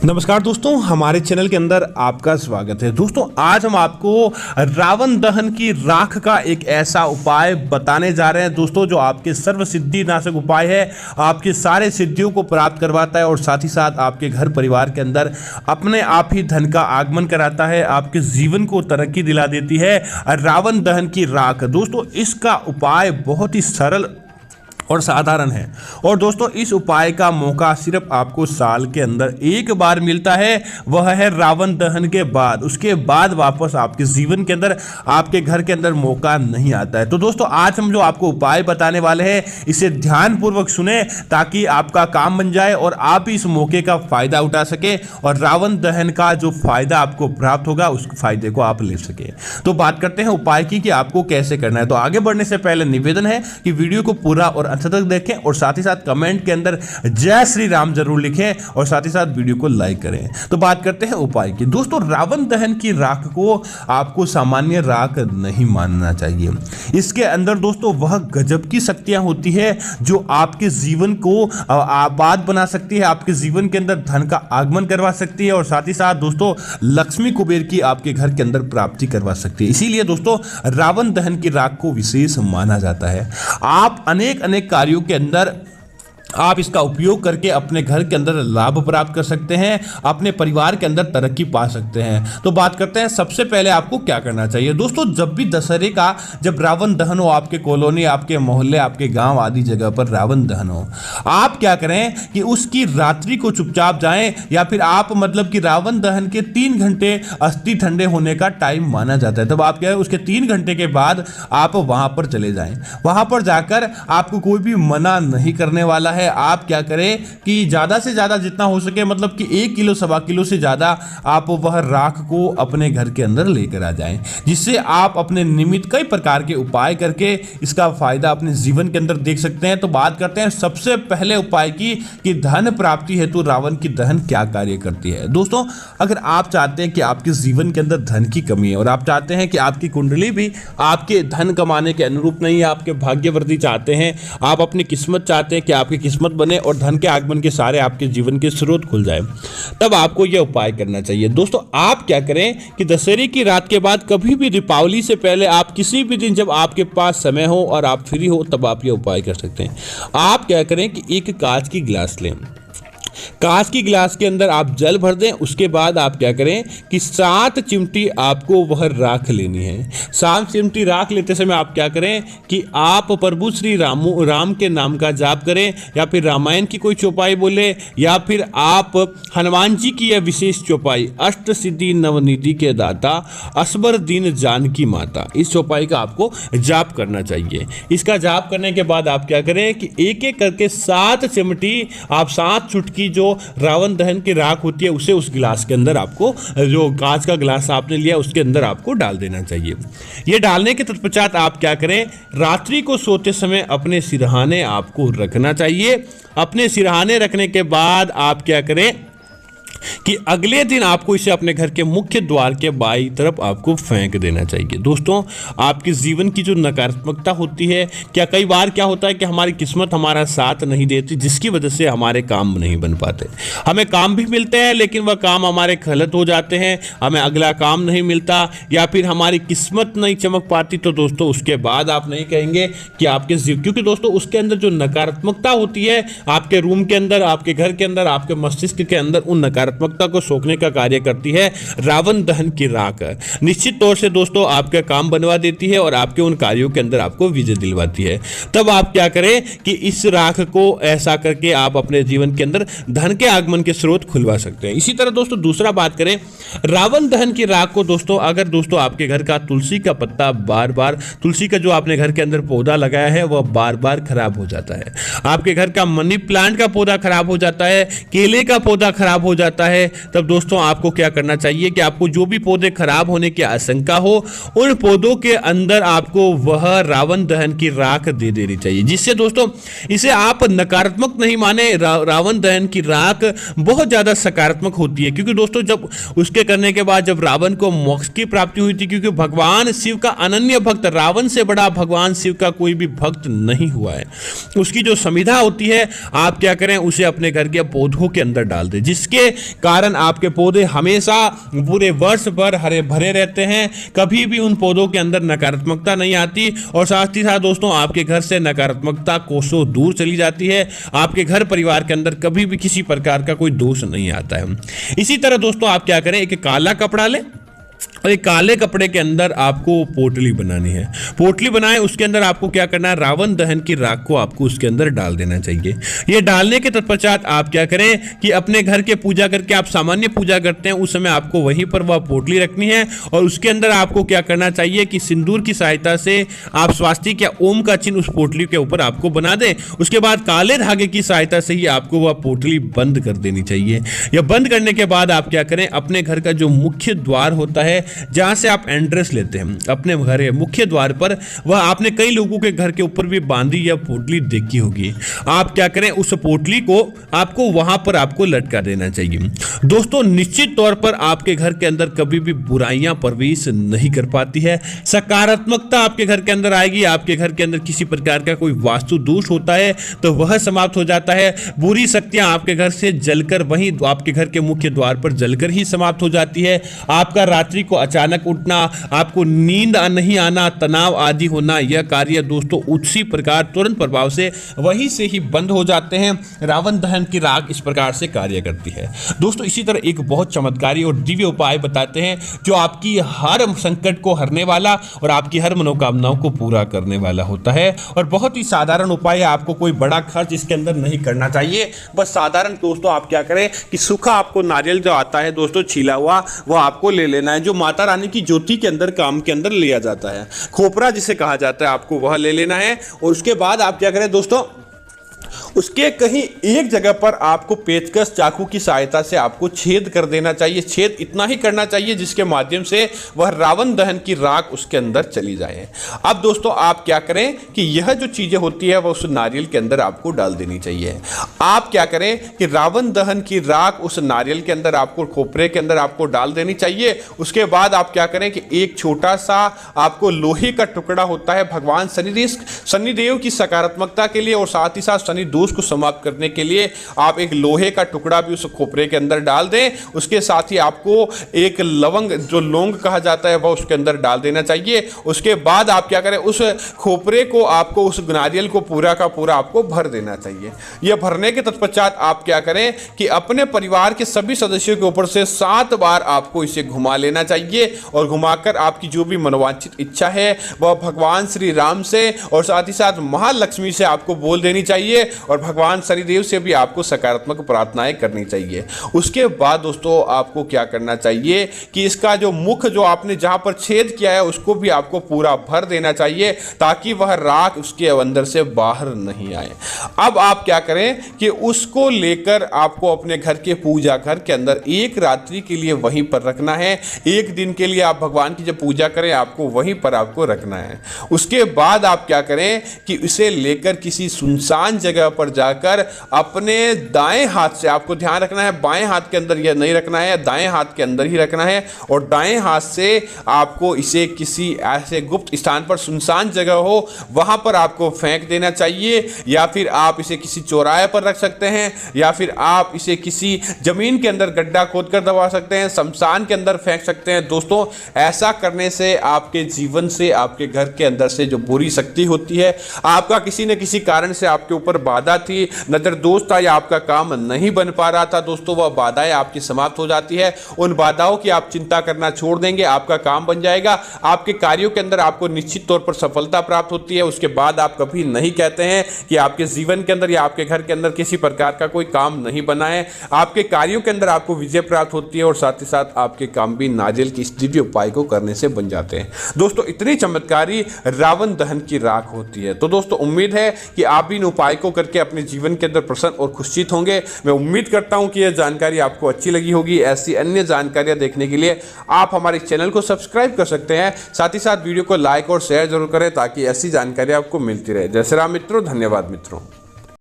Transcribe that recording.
नमस्कार दोस्तों, हमारे चैनल के अंदर आपका स्वागत है। दोस्तों, आज हम आपको रावण दहन की राख का एक ऐसा उपाय बताने जा रहे हैं दोस्तों, जो आपके सर्व सिद्धि नाशक उपाय है, आपके सारे सिद्धियों को प्राप्त करवाता है और साथ ही साथ आपके घर परिवार के अंदर अपने आप ही धन का आगमन कराता है, आपके जीवन को तरक्की दिला देती है रावण दहन की राख। दोस्तों, इसका उपाय बहुत ही सरल और साधारण है और दोस्तों इस उपाय का मौका सिर्फ आपको साल के अंदर एक बार मिलता है, वह है रावण दहन के बाद। उसके बाद वापस आपके जीवन के अंदर, आपके घर के अंदर मौका नहीं आता है। तो दोस्तों, आज हम जो आपको उपाय बताने वाले हैं, इसे ध्यानपूर्वक सुने ताकि आपका काम बन जाए और आप इस मौके का फायदा उठा सके और रावण दहन का जो फायदा आपको प्राप्त होगा उस फायदे को आप ले सके। तो बात करते हैं उपाय की कि आपको कैसे करना है। तो आगे बढ़ने से पहले निवेदन है कि वीडियो को पूरा और अंत तक देखें और साथ ही साथ कमेंट के अंदर जय श्री राम जरूर लिखें और साथ ही साथ वीडियो को लाइक करें। तो बात करते हैं उपाय की। दोस्तों, रावण दहन की राख को आपको सामान्य राख नहीं मानना चाहिए। इसके अंदर दोस्तों वह गजब की शक्तियां होती है जो आपके जीवन को आबाद बना सकती है, आपके जीवन के अंदर धन का आगमन करवा सकती है और साथ ही साथ दोस्तों लक्ष्मी कुबेर की आपके घर के अंदर प्राप्ति करवा सकती है। इसीलिए दोस्तों रावण दहन की राख को विशेष माना जाता है। आप अनेक कार्यों के अंदर आप इसका उपयोग करके अपने घर के अंदर लाभ प्राप्त कर सकते हैं, अपने परिवार के अंदर तरक्की पा सकते हैं। तो बात करते हैं सबसे पहले आपको क्या करना चाहिए। दोस्तों, जब भी दशहरे का जब रावण दहन हो, आपके कॉलोनी, आपके मोहल्ले, आपके गांव आदि जगह पर रावण दहन हो, आप क्या करें कि उसकी रात्रि को चुपचाप जाएं या फिर आप मतलब कि रावण दहन के 3 घंटे अस्थि ठंडे होने का टाइम माना जाता है। तब आप क्या है उसके 3 घंटे के बाद आप वहां पर चले जाएं। वहां पर जाकर आपको कोई भी मना नहीं करने वाला है। आप क्या करें कि ज्यादा से ज्यादा जितना हो सके, मतलब कि 1 किलो सवा किलो से ज्यादा आप वह राख को अपने घर के अंदर लेकर आ जाएं, जिससे आप अपने निमित्त कई प्रकार के उपाय करके इसका फायदा अपने जीवन के अंदर देख सकते हैं। तो बात करते हैं सबसे पहले उपाय की कि धन प्राप्ति हेतु रावण की दहन क्या कार्य करती है। दोस्तों, अगर आप चाहते हैं कि आपके जीवन के अंदर धन की कमी है और आप चाहते हैं कि आपकी कुंडली भी आपके धन कमाने के अनुरूप नहीं है, आपके भाग्यवृद्धि चाहते हैं, आप अपनी किस्मत चाहते हैं कि आपकी किस्मत बने और धन के आगमन के सारे आपके जीवन के स्रोत खुल जाए, तब आपको यह उपाय करना चाहिए। दोस्तों, आप क्या करें कि दशहरे की रात के बाद कभी भी दीपावली से पहले आप किसी भी दिन जब आपके पास समय हो और आप फ्री हो, तब आप यह उपाय कर सकते हैं। आप क्या करें कि एक कांच की गिलास लें, कांच की गिलास के अंदर आप जल भर दें। उसके बाद आप क्या करें कि 7 चिमटी आपको वह राख लेनी है। 7 चिमटी राख लेते समय आप क्या करें कि आप प्रभु श्री राम के नाम का जाप करें या फिर रामायण की कोई चौपाई बोले या फिर आप हनुमान जी की यह विशेष चौपाई, अष्ट सिद्धि नवनिधि के दाता असबर दीन जानकी माता, इस चौपाई का आपको जाप करना चाहिए। इसका जाप करने के बाद आप क्या करें कि एक एक करके 7 चिमटी आप 7 चुटकी जो रावण दहन की राख होती है उसे उस गिलास के अंदर आपको, जो कांच का गिलास आपने लिया उसके अंदर आपको डाल देना चाहिए। यह डालने के तत्पश्चात आप क्या करें, रात्रि को सोते समय अपने सिरहाने आपको रखना चाहिए। अपने सिरहाने रखने के बाद आप क्या करें कि अगले दिन आपको इसे अपने घर के मुख्य द्वार के बाईं तरफ आपको फेंक देना चाहिए। दोस्तों, आपके जीवन की जो नकारात्मकता होती है, क्या कई बार क्या होता है कि हमारी किस्मत हमारा साथ नहीं देती, जिसकी वजह से हमारे काम नहीं बन पाते। हमें काम भी मिलते हैं लेकिन वह काम हमारे गलत हो जाते हैं, हमें अगला काम नहीं मिलता या फिर हमारी किस्मत नहीं चमक पाती। तो दोस्तों उसके बाद आप नहीं कहेंगे कि आपके क्योंकि दोस्तों उसके अंदर जो नकारात्मकता होती है, आपके रूम के अंदर, आपके घर के अंदर, आपके मस्तिष्क के अंदर उन नकारात्मकता को सोखने का कार्य करती है रावण दहन की राख। निश्चित तौर से दोस्तों आपका काम बनवा देती है और आपके उन कार्यों के अंदर आपको विजय दिलवाती है। तब आप क्या करें कि इस राख को ऐसा करके आप अपने जीवन के अंदर धन के आगमन के स्रोत खुलवा सकते हैं। इसी तरह दोस्तों दूसरा बात करें रावण दहन की राख को। दोस्तों, अगर दोस्तों आपके घर का तुलसी का पत्ता बार-बार, तुलसी का जो आपने घर के अंदर पौधा लगाया है वह बार-बार खराब हो जाता है, आपके घर का मनी प्लांट का पौधा खराब हो जाता है, केले का पौधा खराब हो जाता है, तब दोस्तों आपको क्या करना चाहिए कि आपको जो भी पौधे खराब होने की आशंका हो, उन पौधों के अंदर आपको वह रावण दहन की राख दे देनी चाहिए, जिससे दोस्तों इसे आप नकारात्मक नहीं माने। रावण दहन की राख बहुत ज्यादा सकारात्मक होती है, क्योंकि दोस्तों जब उसके करने के बाद जब रावण को मोक्ष की प्राप्ति हुई थी, क्योंकि भगवान शिव का अनन्य भक्त, रावण से बड़ा भगवान शिव का कोई भी भक्त नहीं हुआ है। उसकी जो समिधा होती है, आप क्या करें उसे अपने घर के पौधों के अंदर डाल दें, जिसके कारण आपके पौधे हमेशा पूरे वर्ष भर हरे भरे रहते हैं, कभी भी उन पौधों के अंदर नकारात्मकता नहीं आती और साथ ही साथ दोस्तों आपके घर से नकारात्मकता कोसों दूर चली जाती है। आपके घर परिवार के अंदर कभी भी किसी प्रकार का कोई दोष नहीं आता है। इसी तरह दोस्तों आप क्या करें, एक काला कपड़ा लें और एक काले कपड़े के अंदर आपको पोटली बनानी है। पोटली बनाए, उसके अंदर आपको क्या करना है, रावण दहन की राख को आपको उसके अंदर डाल देना चाहिए। ये डालने के तत्पश्चात आप क्या करें कि अपने घर के पूजा करके आप सामान्य पूजा करते हैं उस समय आपको वहीं पर वह पोटली रखनी है और उसके अंदर आपको क्या करना चाहिए कि सिंदूर की सहायता से आप स्वास्तिक या ओम का चिन्ह उस पोटली के ऊपर आपको बना दें। उसके बाद काले धागे की सहायता से ही आपको वह पोटली बंद कर देनी चाहिए। यह बंद करने के बाद आप क्या करें, अपने घर का जो मुख्य द्वार होता है जहां से आप एंट्रेंस लेते हैं अपने घर मुख्य द्वार पर, वह आपने कई लोगों के घर के ऊपर भी बांधी या पोटली देखी होगी। आप क्या करें, उस पोटली को आपको वहां पर आपको लटका देना चाहिए। दोस्तों निश्चित तौर पर आपके घर के अंदर कभी भी बुराइयां प्रवेश नहीं कर पाती है, सकारात्मकता आपके घर के अंदर आएगी। आपके घर के अंदर किसी प्रकार का कोई वास्तु दोष होता है तो वह समाप्त हो जाता है। बुरी शक्तियां आपके घर से जलकर वहीं आपके घर के मुख्य द्वार पर जलकर ही समाप्त हो जाती है। आपका रात्रि को अचानक उठना, आपको नींद नहीं आना, तनाव आदि होना, यह कार्य दोस्तों उसी प्रकार तुरंत प्रभाव से वहीं से ही बंद हो जाते हैं। रावण दहन की राख इस प्रकार से कार्य करती है। दोस्तों इसी तरह एक बहुत चमत्कारी और दिव्य उपाय बताते हैं जो आपकी हर संकट को हरने वाला और आपकी हर मनोकामनाओं को पूरा करने वाला होता है और बहुत ही साधारण उपाय है। आपको कोई बड़ा खर्च इसके अंदर नहीं करना चाहिए। बस साधारण दोस्तों आप क्या करें कि सूखा आपको नारियल जो आता है दोस्तों छिला हुआ, वो आपको ले लेना है, जो माता रानी की ज्योति के अंदर काम के अंदर लिया जाता है, खोपरा जिसे कहा जाता है, आपको वह ले लेना है। और उसके बाद आप क्या करें दोस्तों, उसके कहीं एक जगह पर आपको पेचकस चाकू की सहायता से आपको छेद कर देना चाहिए। छेद इतना ही करना चाहिए जिसके माध्यम से वह रावण दहन की राख उसके अंदर चली जाए। अब दोस्तों आप क्या करें कि यह जो चीजें होती है वह उस नारियल के अंदर आपको डाल देनी चाहिए। आप क्या करें कि रावण दहन की राख उस नारियल के अंदर आपको खोपरे के अंदर आपको डाल देनी चाहिए। उसके बाद आप क्या करें कि एक छोटा सा आपको लोहे का टुकड़ा होता है भगवान शनिदेव की सकारात्मकता के लिए और साथ ही साथ शनि दोष को समाप्त करने के लिए आप एक लोहे का टुकड़ा भी उस खोपरे के अंदर डाल दें। उसके साथ ही आपको एक लवंग जो लौंग कहा जाता है वह उसके अंदर डाल देना चाहिए। उसके बाद आप क्या करें, उस खोपरे को आपको उस नारियल को पूरा का पूरा आपको भर देना चाहिए। यह भरने के तत्पश्चात आप क्या करें कि अपने परिवार के सभी सदस्यों के ऊपर से 7 बार आपको इसे घुमा लेना चाहिए और घुमाकर आपकी जो भी मनोवांछित इच्छा है वह भगवान श्री राम से और साथ ही साथ महालक्ष्मी से आपको बोल देनी चाहिए और भगवान शनिदेव से भी आपको सकारात्मक प्रार्थनाएं करनी चाहिए। उसके बाद दोस्तों आपको क्या करना चाहिए कि इसका जो मुख जो आपने जहां पर छेद किया है उसको भी आपको पूरा भर देना चाहिए ताकि वह राख उसके अंदर से बाहर नहीं आए। अब आप क्या करें कि उसको लेकर आपको अपने घर के पूजा घर के अंदर एक रात्रि के लिए वहीं पर रखना है। एक दिन के लिए आप भगवान की जब पूजा करें आपको वहीं पर आपको रखना है। उसके बाद आप क्या करें कि इसे लेकर किसी सुनसान जगह पर जाकर अपने दाएं हाथ से, आपको ध्यान रखना है बाएं हाथ के अंदर यह नहीं रखना है, दाएं हाथ के अंदर ही रखना है और दाएं हाथ से आपको इसे किसी ऐसे गुप्त स्थान पर सुनसान जगह हो वहां पर आपको फेंक देना चाहिए या फिर आप इसे किसी चौराहे पर रख सकते हैं या फिर आप इसे किसी जमीन के अंदर गड्ढा खोदकर दबा सकते हैं, शमशान के अंदर फेंक सकते हैं। दोस्तों ऐसा करने से आपके जीवन से, आपके घर के अंदर से जो बुरी शक्ति होती है, आपका किसी न किसी कारण से आपके ऊपर बाधा थी, नजर दोष था या आपका काम नहीं बन पा रहा था, दोस्तों वह बाधाएं आपकी समाप्त हो जाती है। उन बाधाओं की आप चिंता करना छोड़ देंगे, आपका काम बन जाएगा। आपके कार्यों के अंदर आपको निश्चित तौर पर सफलता प्राप्त होती है। उसके बाद आप कभी नहीं कहते हैं कि आपके जीवन के अंदर या आपके घर के अंदर किसी प्रकार का कोई काम नहीं बना है। आपके कार्यों के अंदर आपको विजय प्राप्त होती है और साथ ही साथ आपके काम भी नारियल की इस दिव्य उपाय को करने से बन जाते हैं। दोस्तों इतनी चमत्कारी रावण दहन की राख होती है। तो दोस्तों उम्मीद है कि आप भी इन उपाय को करके अपने जीवन के अंदर प्रसन्न और खुशित होंगे। मैं उम्मीद करता हूं कि यह जानकारी आपको अच्छी लगी होगी। ऐसी अन्य जानकारियां देखने के लिए आप हमारे चैनल को सब्सक्राइब कर सकते हैं। साथ ही साथ वीडियो को लाइक और शेयर जरूर करें ताकि ऐसी जानकारी आपको मिलती रहे। जय श्री राम मित्रों, धन्यवाद मित्रों।